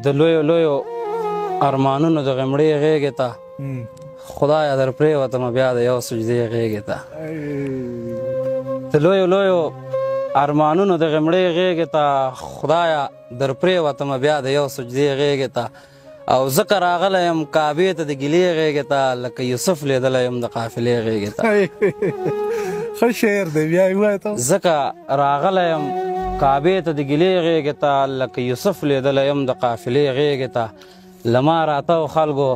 د لویو لویو ارمانونو د غمړې غېږې ته خدایه در پرېوتمه بیا د یو سجدې غېږې ته د لویو لویو ارمانونو د غمړې غېږې ته خدایه در پرېوتمه بیا د یو سجدې غېږې ته او ځکه راغلی یم کعبې ته د ګیلې غېږې ته لکه یوسف لیدلی یم د قافلې غېږې ته ښه شعر دی بیا یې ووایه ته ځکه راغلی یم کعبې ته د ګیلې غېږې ته لکه یوسف لیدلی یم د قافلې غېږې ته له ما راته خلکو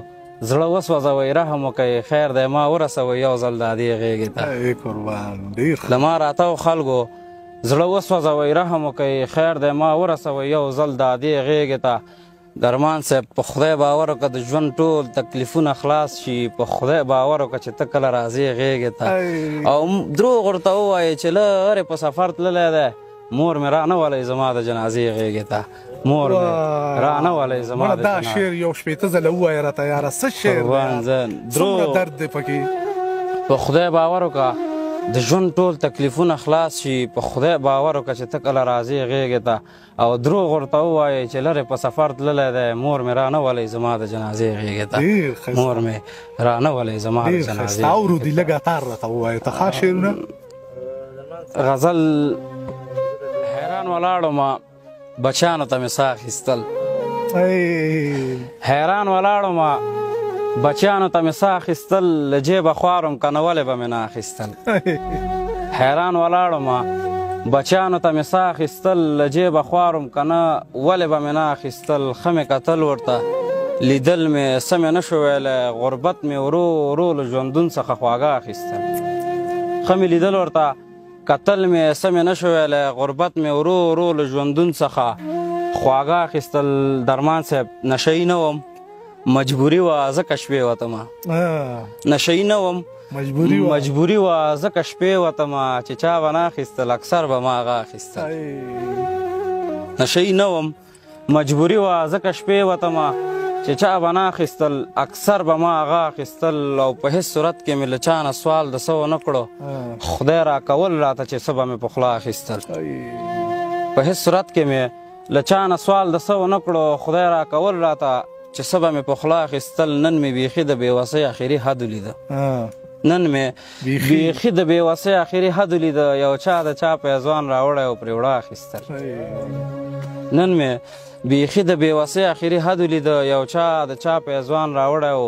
زړه وسوځوئ رحم وکئ خیر دی ما ورسوئ یو ځل د دې غېږې ته له ما راته خلکو زړه وسوځوئ رحم وکئ خیر دی ما ورسوئ یو ځل د دې غېږې ته درمان صاحب په خدای باور وکړه د ژوند ټول تکلیفونه خلاص شي په خدای باور وکړه چې ته کله راځې غېږې ته او دروغ ورته ووایې چې لرې په سفر تللی دی مور مې رانه ولی زما د جنازې غېږې ته مور مې رانه ولی زما د دا شعر یو شپېته ځله ووایه راته یاره څه شعر دی څومره درد دی پکې په خدای باور وکړه د ژوند ټول تکلیفونه خلاص شي په خدای باور وکړه چې ته کله راځې غېږې ته او دروغ ورته ووایې چې لرې په سفر تللی دی مور مې رانه ولی زما د جنازې غېږې ته مور مې رانه ولی زما د جنازې ستا ورودي لږه تار راته ووایه ته ښه شعرونه غزل حیران ولاړمه بچیانو ته مې ساه اخیستل حیران ولاړمه بچیانو ته مې ساه اخیستل له جیبه خوارم که نه ولې به مې نه اخیستل حیران ولاړمه بچیانو ته مې ساه اخیستل له جیبه خوارم که نه ولې به مې نه اخیستل ښه مې کتل ورته لیدل مې څه مې نه شو ویلی غربت مې ورو ورو له ژوندون څخه خواږه اخیستل ښه مې لیدل ورته کتل مې څه مې نه شو ویلی غربت مې ورو ورو له ژوندون څخه خواږه اخیستل درمان صاحب نشهیي نه وم مجبوري وه ځکه شپې وتمه نشهیي نه وم مجبوري وه ځکه شپې وتمه چې چا به نه اخیستل اکثر به ما هغه اخیستل نشهیي نه وم مجبوري وه ځکه شپې وتمه چې چا به نه اخیستل اکثر به ما هغه اخیستل او په هېڅ صورت کې مې له چا نه سوال د څه ونه کړو خدای راکول راته چې څه به مې په خوله اخیستل په هېڅ صورت کې مې له چا نه سوال د څه ونه کړو خدای راکول راته چې څه به مې په خوله اخیستل نن مې بیخي د بېوسۍ اخري حد ولیده نن مې بیخي د بېوسۍ اخري حد ولیده یو چا د چا پیزوان راوړی او پرې وړه اخیستل نن مې بیخي د بېوسۍ اخري حد ولیده یو چا د چا پیزوان راوړی او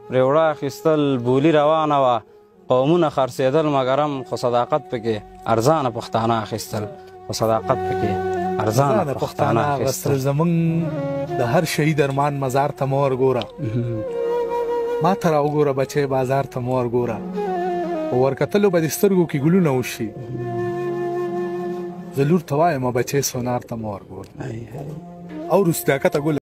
پرې وړه اخیستل بولي روانه وه قومونه خرڅېدل مګرم خو صداقت پکې ارزانه پښتانه اخیستل خو صداقت پکې ارزانه پښتانه اخیستل زمونږ د هر شهید ارمان مزار ته مه ورګوره ما ته راوګوره بچی بازار ته مه ورګوره په ورکتلو به د سترګو کې ګلونه وشي زه لور ته وایم بچی سونار ته مه ورګوره او رستاکته ګل